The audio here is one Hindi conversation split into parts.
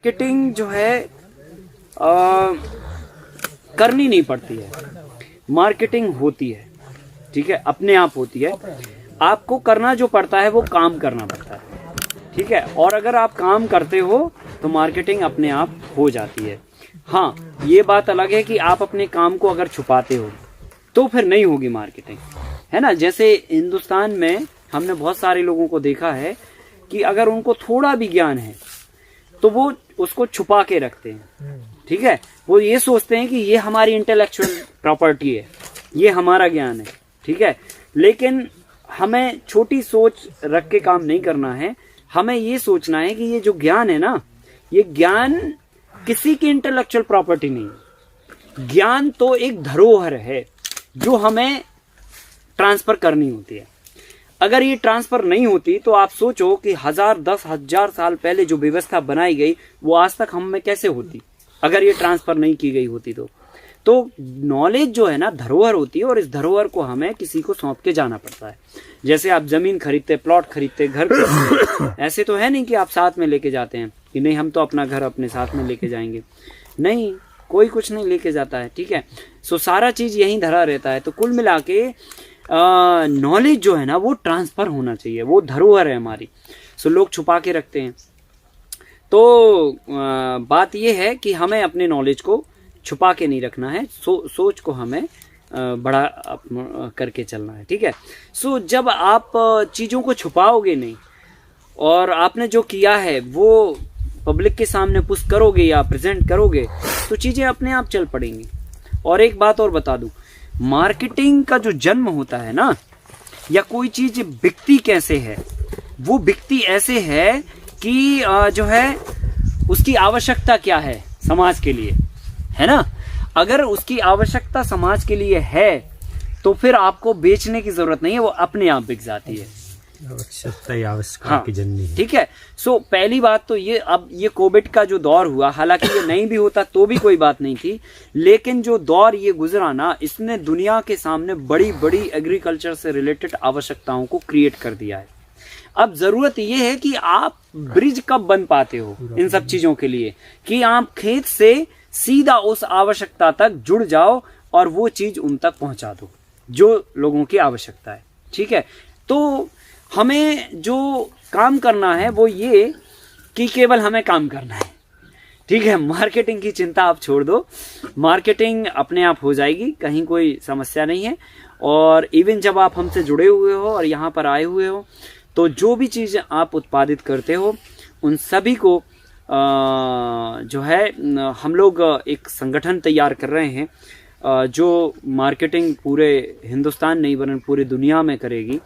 मार्केटिंग जो है करनी नहीं पड़ती है, मार्केटिंग होती है, ठीक है, अपने आप होती है। आपको करना जो पड़ता है वो काम करना पड़ता है, ठीक है। और अगर आप काम करते हो तो मार्केटिंग अपने आप हो जाती है। हाँ, ये बात अलग है कि आप अपने काम को अगर छुपाते हो तो फिर नहीं होगी मार्केटिंग, है ना। जैसे हिंदुस्तान में हमने बहुत सारे लोगों को देखा है कि अगर उनको थोड़ा भी ज्ञान है तो वो उसको छुपा के रखते हैं, ठीक है। वो ये सोचते हैं कि ये हमारी इंटेलेक्चुअल प्रॉपर्टी है, ये हमारा ज्ञान है, ठीक है। लेकिन हमें छोटी सोच रख के काम नहीं करना है। हमें ये सोचना है कि ये जो ज्ञान है ना, ये ज्ञान किसी की इंटेलेक्चुअल प्रॉपर्टी नहीं है। ज्ञान तो एक धरोहर है जो हमें ट्रांसफर करनी होती है। अगर ये ट्रांसफर नहीं होती तो आप सोचो कि 1000-10,000 साल पहले जो व्यवस्था बनाई गई वो आज तक हम में कैसे होती, अगर ये ट्रांसफर नहीं की गई होती तो नॉलेज जो है ना धरोहर होती है, और इस धरोहर को हमें किसी को सौंप के जाना पड़ता है। जैसे आप जमीन खरीदते, प्लॉट खरीदते, घर खरीदते, ऐसे तो है नहीं कि आप साथ में लेके जाते हैं कि नहीं हम तो अपना घर अपने साथ में लेके जाएंगे, नहीं, कोई कुछ नहीं लेके जाता है, ठीक है। सो सारा चीज यहीं धरा रहता है। तो कुल मिला के नॉलेज जो है ना वो ट्रांसफर होना चाहिए, वो धरोहर है हमारी। सो लोग छुपा के रखते हैं। तो बात यह है कि हमें अपने नॉलेज को छुपा के नहीं रखना है, सोच को हमें बड़ा करके चलना है, ठीक है। सो जब आप चीज़ों को छुपाओगे नहीं और आपने जो किया है वो पब्लिक के सामने पुश करोगे या प्रेजेंट करोगे तो चीज़ें अपने आप चल पड़ेंगी। और एक बात और बता दूं, मार्केटिंग का जो जन्म होता है ना, या कोई चीज़ बिकती कैसे है, वो बिकती ऐसे है कि जो है उसकी आवश्यकता क्या है समाज के लिए, है ना। अगर उसकी आवश्यकता समाज के लिए है तो फिर आपको बेचने की जरूरत नहीं है, वो अपने आप बिक जाती है। आवश्यकता की जननी, ठीक है। सो पहली बात तो ये, अब ये कोविड का जो दौर हुआ, हालांकि ये नहीं भी होता तो भी कोई बात नहीं थी, लेकिन जो दौर ये गुजरा ना, इसने दुनिया के सामने बड़ी बड़ी एग्रीकल्चर से रिलेटेड आवश्यकताओं को क्रिएट कर दिया है। अब जरूरत यह है कि आप ब्रिज कब बन पाते हो इन सब चीजों के लिए, कि आप खेत से सीधा उस आवश्यकता तक जुड़ जाओ और वो चीज उन तक पहुंचा दो जो लोगों की आवश्यकता है, ठीक है। तो हमें जो काम करना है वो ये कि केवल हमें काम करना है, ठीक है। मार्केटिंग की चिंता आप छोड़ दो, मार्केटिंग अपने आप हो जाएगी, कहीं कोई समस्या नहीं है। और इवन जब आप हमसे जुड़े हुए हो और यहाँ पर आए हुए हो तो जो भी चीज़ आप उत्पादित करते हो उन सभी को जो है हम लोग एक संगठन तैयार कर रहे हैं जो मार्केटिंग पूरे हिंदुस्तान नहीं वरन पूरी दुनिया में करेगी।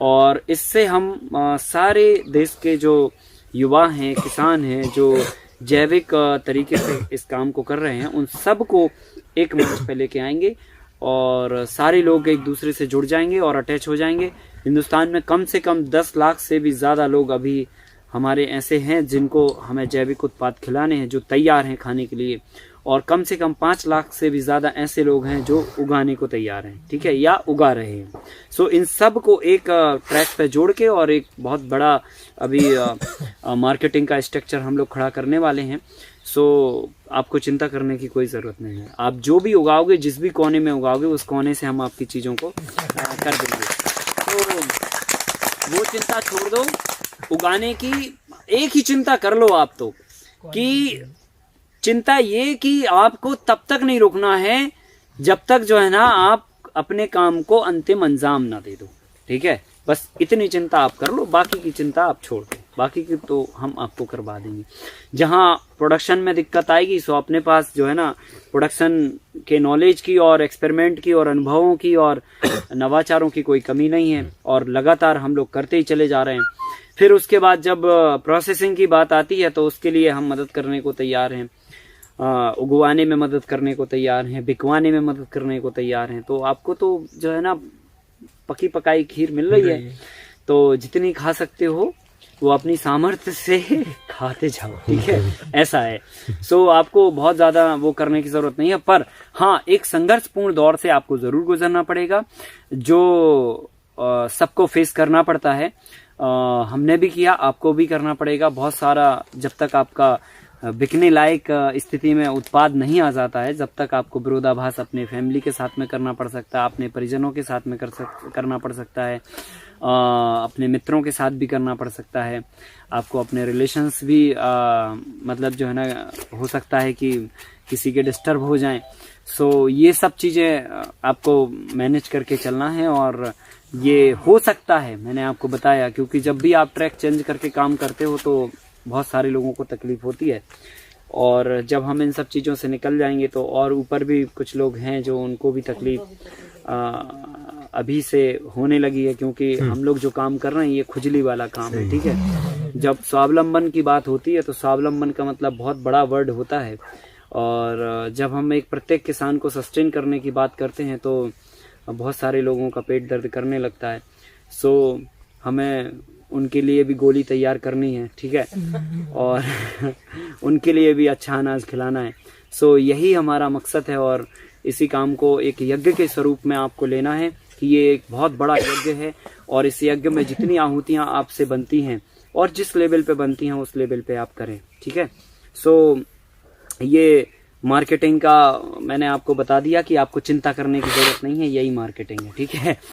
और इससे हम सारे देश के जो युवा हैं, किसान हैं, जो जैविक तरीके से इस काम को कर रहे हैं, उन सब को एक मंच पे लेके आएंगे और सारे लोग एक दूसरे से जुड़ जाएंगे और अटैच हो जाएंगे। हिंदुस्तान में कम से कम 10 लाख से भी ज़्यादा लोग अभी हमारे ऐसे हैं जिनको हमें जैविक उत्पाद खिलाने हैं, जो तैयार हैं खाने के लिए, और कम से कम 5 लाख से भी ज़्यादा ऐसे लोग हैं जो उगाने को तैयार हैं, ठीक है, या उगा रहे हैं। सो इन सब को एक ट्रैक पे जोड़ के और एक बहुत बड़ा अभी मार्केटिंग का स्ट्रक्चर हम लोग खड़ा करने वाले हैं। सो आपको चिंता करने की कोई ज़रूरत नहीं है। आप जो भी उगाओगे, जिस भी कोने में उगाओगे, उस कोने से हम आपकी चीज़ों को कर देंगे। तो वो चिंता छोड़ दो, उगाने की एक ही चिंता कर लो आप, तो कि चिंता ये कि आपको तब तक नहीं रुकना है जब तक जो है ना आप अपने काम को अंतिम अंजाम ना दे दो, ठीक है। बस इतनी चिंता आप कर लो, बाकी की चिंता आप छोड़ दो, बाकी की तो हम आपको करवा देंगे। जहाँ प्रोडक्शन में दिक्कत आएगी सो अपने पास जो है ना प्रोडक्शन के नॉलेज की और एक्सपेरिमेंट की और अनुभवों की और नवाचारों की कोई कमी नहीं है, और लगातार हम लोग करते ही चले जा रहे हैं। फिर उसके बाद जब प्रोसेसिंग की बात आती है तो उसके लिए हम मदद करने को तैयार हैं, उगवाने में मदद करने को तैयार हैं, बिकवाने में मदद करने को तैयार हैं। तो आपको तो जो है ना पकी पकाई खीर मिल रही है, तो जितनी खा सकते हो वो अपनी सामर्थ्य से खाते जाओ, ठीक है, ऐसा है। सो आपको बहुत ज़्यादा वो करने की ज़रूरत नहीं है, पर हाँ एक संघर्षपूर्ण दौर से आपको ज़रूर गुजरना पड़ेगा, जो सबको फेस करना पड़ता है। हमने भी किया, आपको भी करना पड़ेगा। बहुत सारा जब तक आपका बिकने लायक स्थिति में उत्पाद नहीं आ जाता है, जब तक आपको विरोधाभास अपने फैमिली के साथ में करना पड़ सकता है, अपने परिजनों के साथ में करना पड़ सकता है, अपने मित्रों के साथ भी करना पड़ सकता है, आपको अपने रिलेशंस भी मतलब जो है ना, हो सकता है कि किसी के डिस्टर्ब हो जाएं। सो ये सब चीज़ें आपको मैनेज करके चलना है, और ये हो सकता है, मैंने आपको बताया, क्योंकि जब भी आप ट्रैक चेंज करके काम करते हो तो बहुत सारे लोगों को तकलीफ होती है, और जब हम इन सब चीज़ों से निकल जाएंगे तो और ऊपर भी कुछ लोग हैं जो उनको भी तकलीफ अभी से होने लगी है, क्योंकि हम लोग जो काम कर रहे हैं ये खुजली वाला काम है, ठीक है। जब स्वावलंबन की बात होती है तो स्वावलंबन का मतलब बहुत बड़ा वर्ड होता है, और जब हम एक प्रत्येक किसान को सस्टेन करने की बात करते हैं तो बहुत सारे लोगों का पेट दर्द करने लगता है। सो हमें उनके लिए भी गोली तैयार करनी है, ठीक है, और उनके लिए भी अच्छा अनाज खिलाना है। सो यही हमारा मकसद है, और इसी काम को एक यज्ञ के स्वरूप में आपको लेना है कि ये एक बहुत बड़ा यज्ञ है, और इस यज्ञ में जितनी आहुतियाँ आपसे बनती हैं और जिस लेवल पे बनती हैं उस लेवल पे आप करें, ठीक है। सो ये मार्केटिंग का मैंने आपको बता दिया कि आपको चिंता करने की जरूरत नहीं है, यही मार्केटिंग है, ठीक है।